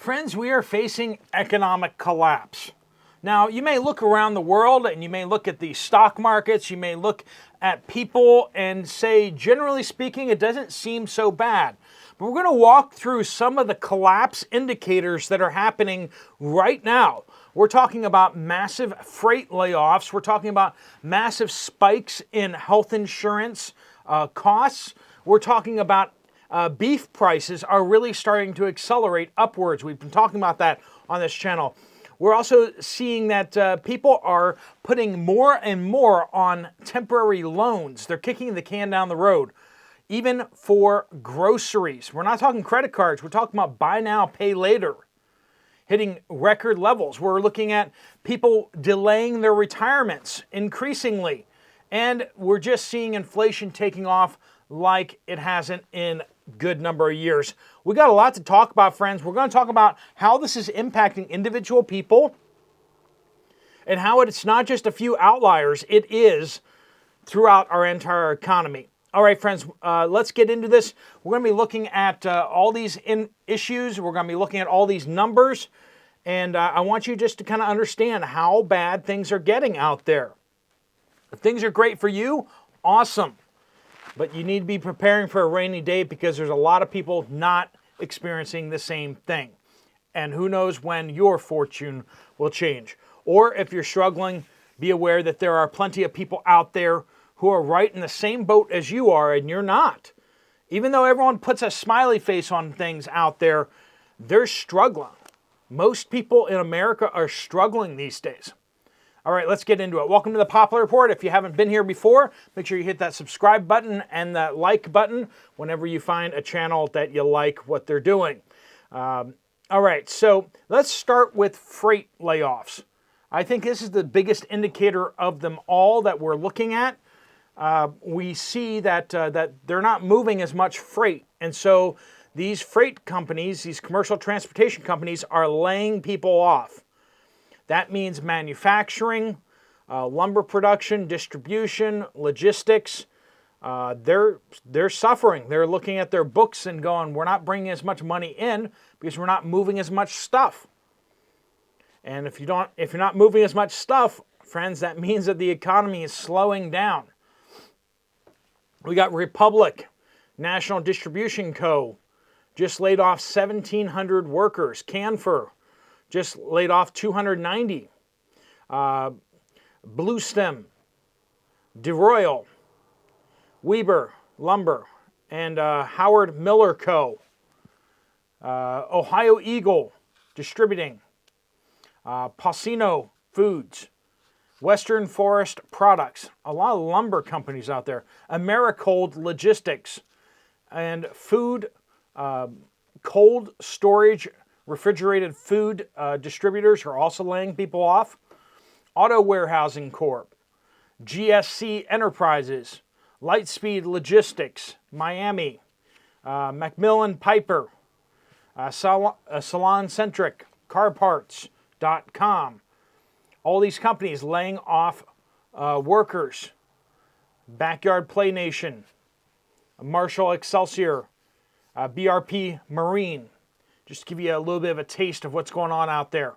Friends, we are facing economic collapse. Now, you may look around the world and you may look at the stock markets, you may look at people and say, generally speaking, it doesn't seem so bad. But we're going to walk through some of the collapse indicators that are happening right now. We're talking about massive freight layoffs. We're talking about massive spikes in health insurance costs. We're talking about beef prices are really starting to accelerate upwards. We've been talking about that on this channel. We're also seeing that people are putting more and more on temporary loans. They're kicking the can down the road, even for groceries. We're not talking credit cards. We're talking about buy now, pay later, hitting record levels. We're looking at people delaying their retirements increasingly. And we're just seeing inflation taking off like it hasn't in good number of years. We got a lot to talk about, friends. We're going to talk about how this is impacting individual people and how it's not just a few outliers. It is throughout our entire economy. All right, friends, let's get into this. We're going to be looking at all these issues. We're going to be looking at all these numbers. And I want you just to kind of understand how bad things are getting out there. If things are great for you, awesome. But you need to be preparing for a rainy day because there's a lot of people not experiencing the same thing. And who knows when your fortune will change. Or if you're struggling, be aware that there are plenty of people out there who are right in the same boat as you are and you're not. Even though everyone puts a smiley face on things out there, they're struggling. Most people in America are struggling these days. All right, let's get into it. Welcome to the Poplar Report. If you haven't been here before, make sure you hit that subscribe button and that like button whenever you find a channel that you like what they're doing. All right, so let's start with freight layoffs. I think this is the biggest indicator of them all that we're looking at. We see that they're not moving as much freight. And so these freight companies, these commercial transportation companies, are laying people off. That means manufacturing, lumber production, distribution, logistics. They're suffering. They're looking at their books and going, we're not bringing as much money in because we're not moving as much stuff. And if you're not moving as much stuff, friends, that means that the economy is slowing down. We got Republic, National Distribution Co. just laid off 1,700 workers. Canfor just laid off 290. Bluestem, DeRoyal, Weber Lumber, and Howard Miller Co. Ohio Eagle Distributing. Pacino Foods. Western Forest Products. A lot of lumber companies out there. Americold Logistics. And food, cold storage, refrigerated food distributors are also laying people off. Auto Warehousing Corp. GSC Enterprises. Lightspeed Logistics. Miami. Macmillan Piper. Salon Centric. CarParts.com. All these companies laying off workers. Backyard Play Nation. Marshall Excelsior. BRP Marine. Just to give you a little bit of a taste of what's going on out there.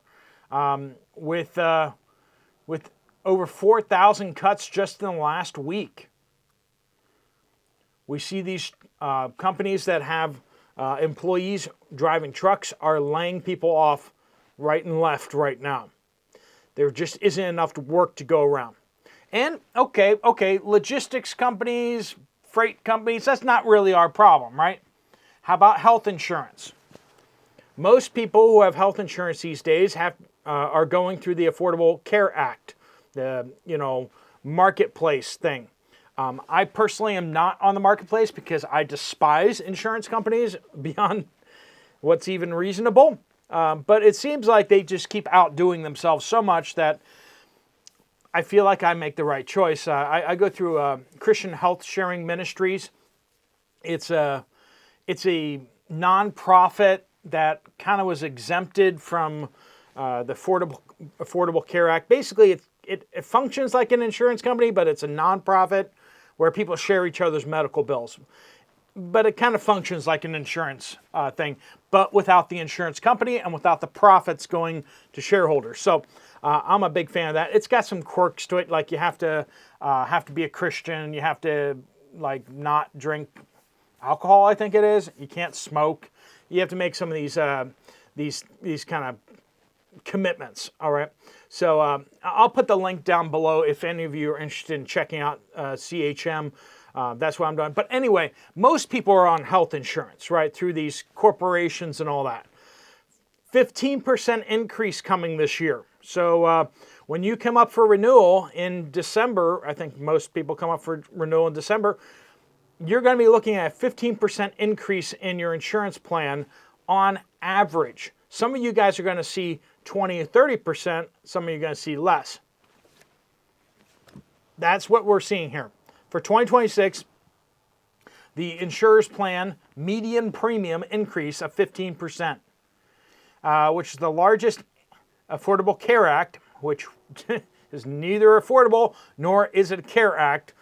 With over 4,000 cuts just in the last week. We see these companies that have employees driving trucks are laying people off right and left right now. There just isn't enough work to go around. And, okay, logistics companies, freight companies, that's not really our problem, right? How about health insurance? Most people who have health insurance these days are going through the Affordable Care Act, the marketplace thing. I personally am not on the marketplace because I despise insurance companies beyond what's even reasonable. But it seems like they just keep outdoing themselves so much that I feel like I make the right choice. I go through Christian Health Sharing Ministries. It's a nonprofit that kind of was exempted from the Affordable Care Act. Basically, it functions like an insurance company, but it's a nonprofit where people share each other's medical bills. but it kind of functions like an insurance thing, but without the insurance company and without the profits going to shareholders. So I'm a big fan of that. It's got some quirks to it, like you have to be a Christian, you have to like not drink alcohol, I think it is. You can't smoke. You have to make some of these kind of commitments. All right. So I'll put the link down below if any of you are interested in checking out CHM. That's what I'm doing. But anyway, most people are on health insurance, right, through these corporations and all that. 15% increase coming this year. So when you come up for renewal in December, I think most people come up for renewal in December, you're going to be looking at a 15% increase in your insurance plan on average. Some of you guys are going to see 20 or 30%. Some of you are going to see less. That's what we're seeing here. For 2026, the insurer's plan median premium increase of 15%, which is the largest Affordable Care Act, which is neither affordable nor is it a Care Act.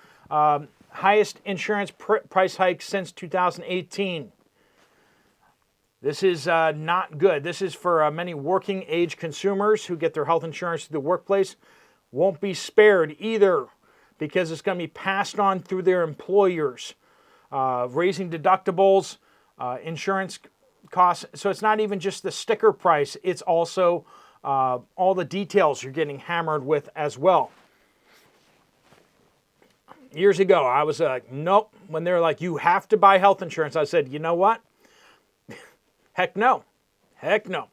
Highest insurance price hike since 2018. This is not good. This is for many working age consumers who get their health insurance through the workplace. Won't be spared either because it's going to be passed on through their employers. Raising deductibles, insurance costs. So it's not even just the sticker price. It's also all the details you're getting hammered with as well. Years ago, I was like, nope. When they were like, you have to buy health insurance, I said, you know what? Heck no. Heck no.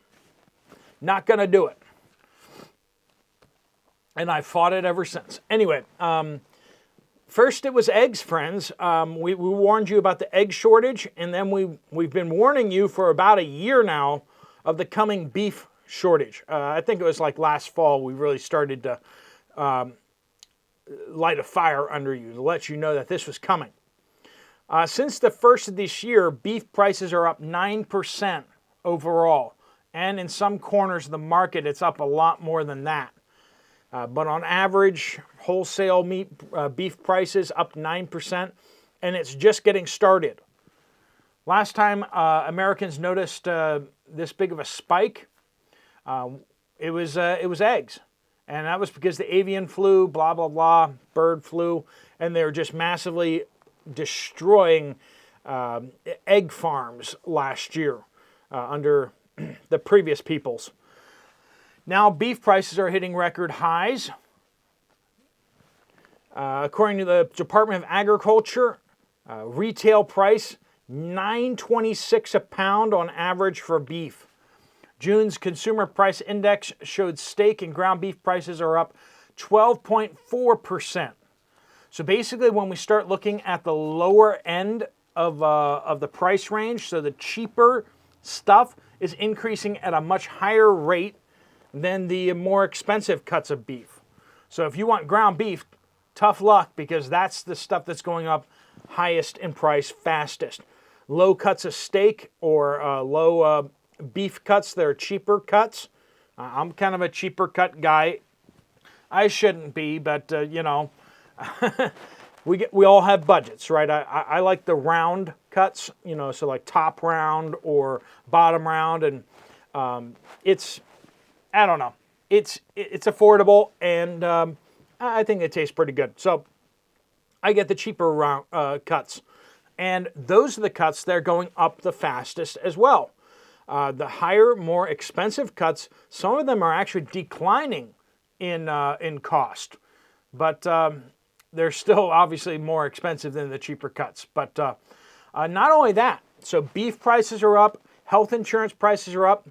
Not going to do it. And I fought it ever since. Anyway, first it was eggs, friends. We warned you about the egg shortage, and then we've been warning you for about a year now of the coming beef shortage. I think it was like last fall we really started to light a fire under you to let you know that this was coming. Since the first of this year, beef prices are up 9% overall. And in some corners of the market, it's up a lot more than that. But on average, wholesale beef prices up 9%, and it's just getting started. Last time Americans noticed this big of a spike, it was eggs. And that was because the avian flu, blah, blah, blah, bird flu, and they were just massively destroying egg farms last year under the previous peoples. Now beef prices are hitting record highs. According to the Department of Agriculture, retail price $9.26 a pound on average for beef. June's Consumer Price Index showed steak and ground beef prices are up 12.4%. So basically, when we start looking at the lower end of the price range, so the cheaper stuff is increasing at a much higher rate than the more expensive cuts of beef. So if you want ground beef, tough luck, because that's the stuff that's going up highest in price fastest. Low cuts of steak or low beef cuts, they're cheaper cuts. I'm kind of a cheaper cut guy. I shouldn't be, but you know, we all have budgets, right? I like the round cuts, you know, so like top round or bottom round, and it's, I don't know, it's affordable, and I think it tastes pretty good. So I get the cheaper round cuts, and those are the cuts that are going up the fastest as well. The higher, more expensive cuts, some of them are actually declining in cost, but they're still obviously more expensive than the cheaper cuts. But not only that, so beef prices are up, health insurance prices are up,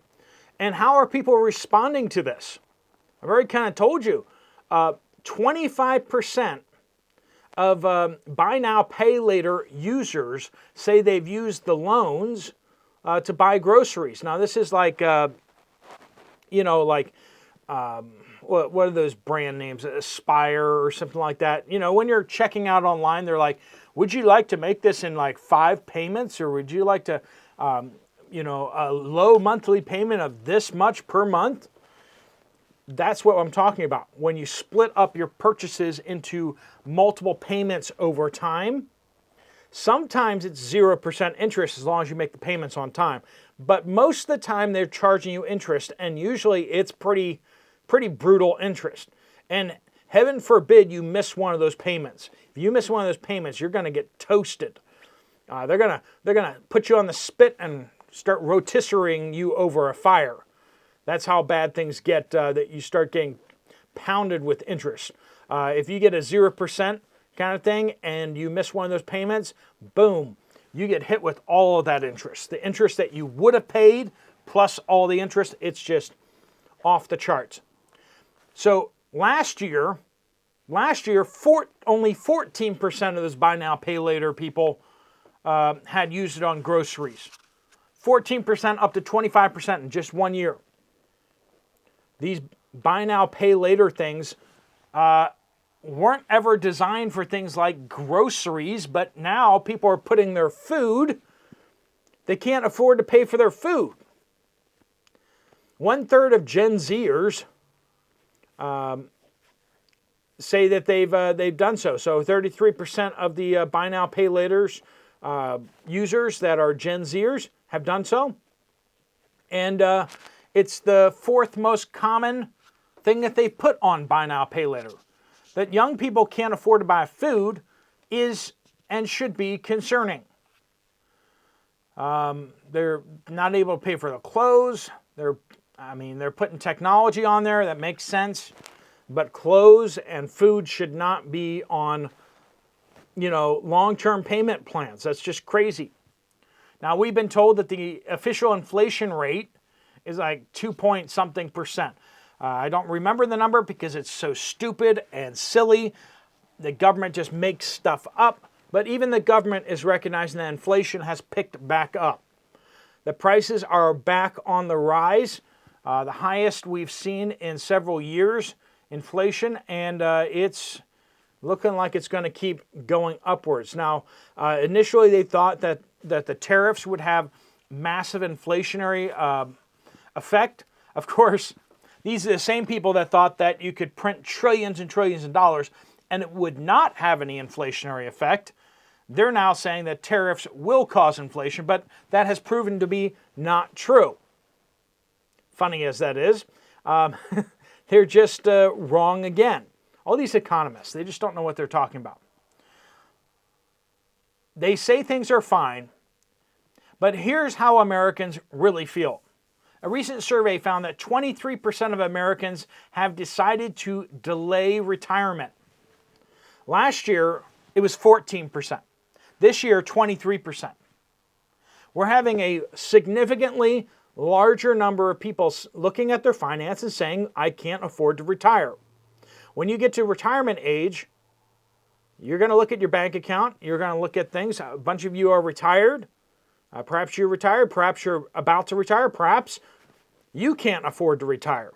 and how are people responding to this? I've already kind of told you, 25% of buy now, pay later users say they've used the loans to buy groceries. Now this is like, you know, like, what are those brand names? Aspire or something like that. You know, when you're checking out online, they're like, would you like to make this in like 5 payments, or would you like to, you know, a low monthly payment of this much per month? That's what I'm talking about. When you split up your purchases into multiple payments over time, Sometimes it's 0% interest as long as you make the payments on time. But most of the time they're charging you interest, and usually it's pretty brutal interest. And heaven forbid you miss one of those payments. If you miss one of those payments, you're going to get toasted. They're gonna put you on the spit and start rotisserieing you over a fire. That's how bad things get, that you start getting pounded with interest. If you get a 0% kind of thing and you miss one of those payments, boom, you get hit with all of that interest. The interest that you would have paid plus all the interest, it's just off the charts. So last year, only 14% of those buy now, pay later people had used it on groceries. 14% up to 25% in just 1 year. These buy now, pay later things weren't ever designed for things like groceries, but now people are putting their food, they can't afford to pay for their food. 1/3 of Gen Zers say that they've done so. So 33% of the buy now, pay laters users that are Gen Zers have done so. And it's the fourth most common thing that they put on buy now, pay later. That young people can't afford to buy food is and should be concerning. They're not able to pay for their clothes. They're putting technology on there that makes sense, but clothes and food should not be on, long-term payment plans. That's just crazy. Now, we've been told that the official inflation rate is like 2-point-something%. I don't remember the number because it's so stupid and silly. The government just makes stuff up. But even the government is recognizing that inflation has picked back up. The prices are back on the rise, the highest we've seen in several years, inflation, and it's looking like it's going to keep going upwards. Now, initially they thought that the tariffs would have massive inflationary effect. Of course, these are the same people that thought that you could print trillions and trillions of dollars and it would not have any inflationary effect. They're now saying that tariffs will cause inflation, but that has proven to be not true. Funny as that is, they're just wrong again. All these economists, they just don't know what they're talking about. They say things are fine, but here's how Americans really feel. A recent survey found that 23% of Americans have decided to delay retirement. Last year, it was 14%. This year, 23%. We're having a significantly larger number of people looking at their finances saying, I can't afford to retire. When you get to retirement age, you're going to look at your bank account. You're going to look at things. A bunch of you are retired. Perhaps you're retired. Perhaps you're about to retire. Perhaps you can't afford to retire.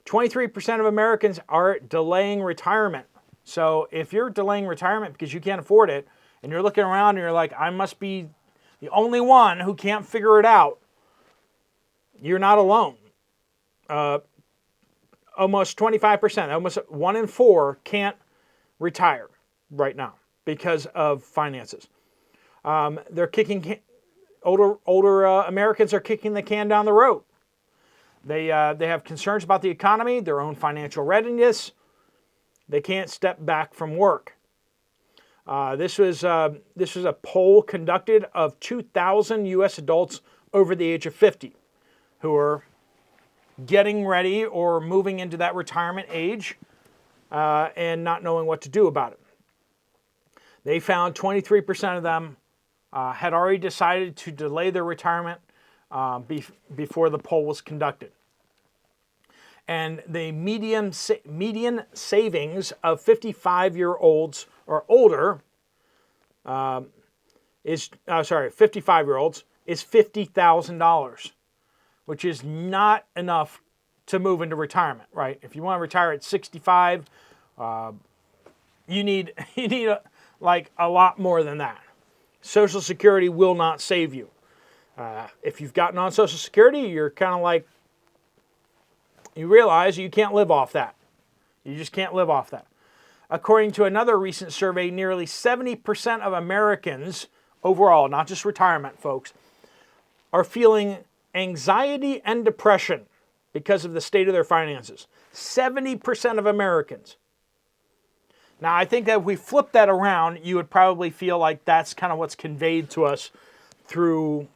23% of Americans are delaying retirement. So if you're delaying retirement because you can't afford it, and you're looking around and you're like, I must be the only one who can't figure it out, you're not alone. Almost 25%, almost 1 in 4 can't retire right now because of finances. They're kicking older Americans are kicking the can down the road. They have concerns about the economy, their own financial readiness. They can't step back from work. This was a poll conducted of 2,000 U.S. adults over the age of 50 who are getting ready or moving into that retirement age and not knowing what to do about it. They found 23% of them had already decided to delay their retirement before the poll was conducted. And the median savings of 55-year-olds or older 55-year-olds is $50,000, which is not enough to move into retirement, right? If you want to retire at 65, you need like a lot more than that. Social Security will not save you. If you've gotten on Social Security, you're kind of like, you realize you can't live off that. You just can't live off that. According to another recent survey, nearly 70% of Americans overall, not just retirement folks, are feeling anxiety and depression because of the state of their finances. 70% of Americans. Now, I think that if we flip that around, you would probably feel like that's kind of what's conveyed to us through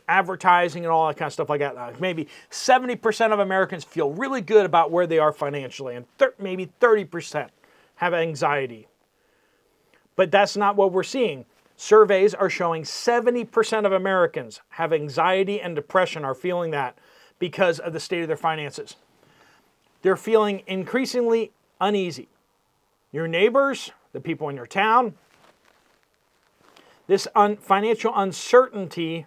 advertising and all that kind of stuff like that. Maybe 70% of Americans feel really good about where they are financially, and maybe 30% have anxiety. But that's not what we're seeing. Surveys are showing 70% of Americans have anxiety and depression, are feeling that because of the state of their finances. They're feeling increasingly uneasy. Your neighbors, the people in your town, this financial uncertainty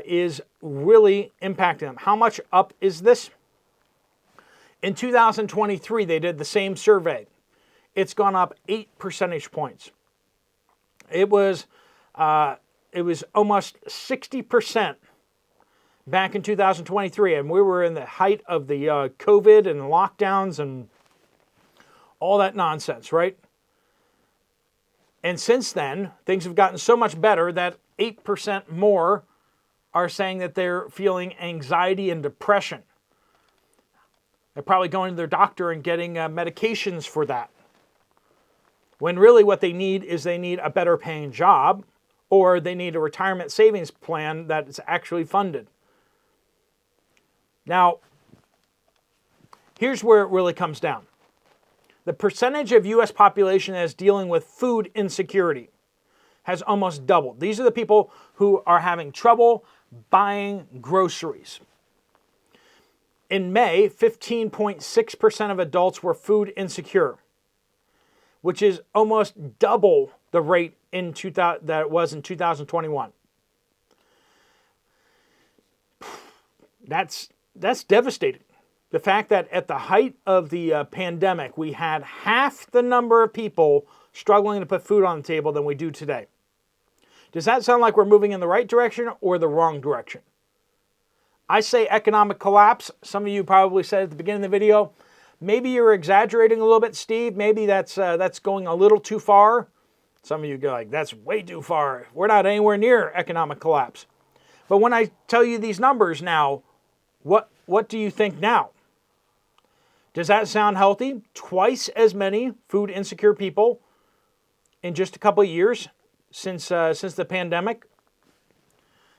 is really impacting them. How much up is this? In 2023, they did the same survey. It's gone up 8 percentage points. It was almost 60% back in 2023, and we were in the height of the COVID and lockdowns and all that nonsense, right? And since then, things have gotten so much better that 8% more are saying that they're feeling anxiety and depression. They're probably going to their doctor and getting medications for that. When really what they need is they need a better paying job, or they need a retirement savings plan that is actually funded. Now, here's where it really comes down. The percentage of U.S. population that is dealing with food insecurity has almost doubled. These are the people who are having trouble buying groceries. In May, 15.6% of adults were food insecure, which is almost double the rate that it was in 2021. That's devastating. The fact that at the height of the pandemic, we had half the number of people struggling to put food on the table than we do today. Does that sound like we're moving in the right direction or the wrong direction? I say economic collapse. Some of you probably said at the beginning of the video, maybe you're exaggerating a little bit, Steve. Maybe that's going a little too far. Some of you go like, that's way too far. We're not anywhere near economic collapse. But when I tell you these numbers now, what do you think now? Does that sound healthy? Twice as many food insecure people in just a couple of years since the pandemic.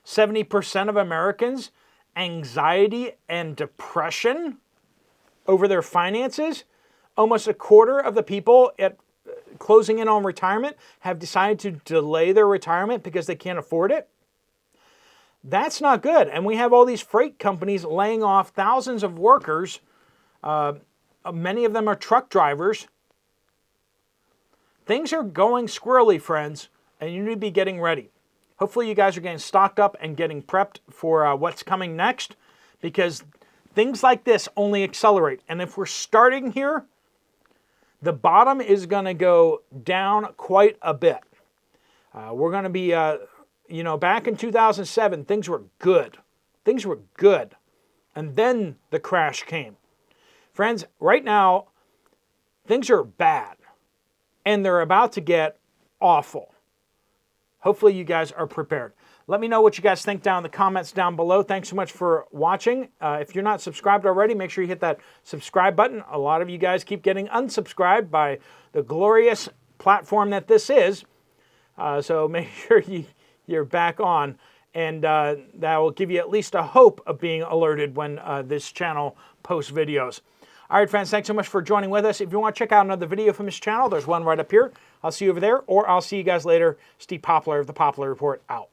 70% of Americans, anxiety and depression over their finances. Almost a quarter of the people at closing in on retirement have decided to delay their retirement because they can't afford it. That's not good. And we have all these freight companies laying off thousands of workers. Many of them are truck drivers. Things are going squirrely, friends, and you need to be getting ready. Hopefully you guys are getting stocked up and getting prepped for what's coming next, because things like this only accelerate. And if we're starting here, the bottom is going to go down quite a bit. We're going to be, back in 2007, things were good. Things were good. And then the crash came. Friends, right now, things are bad. And they're about to get awful. Hopefully you guys are prepared. Let me know what you guys think down in the comments down below. Thanks so much for watching. If you're not subscribed already, make sure you hit that subscribe button. A lot of you guys keep getting unsubscribed by the glorious platform that this is. So make sure you're back on. And that will give you at least a hope of being alerted when this channel posts videos. All right, friends, thanks so much for joining with us. If you want to check out another video from this channel, there's one right up here. I'll see you over there, or I'll see you guys later. Steve Poplar of the Poplar Report out.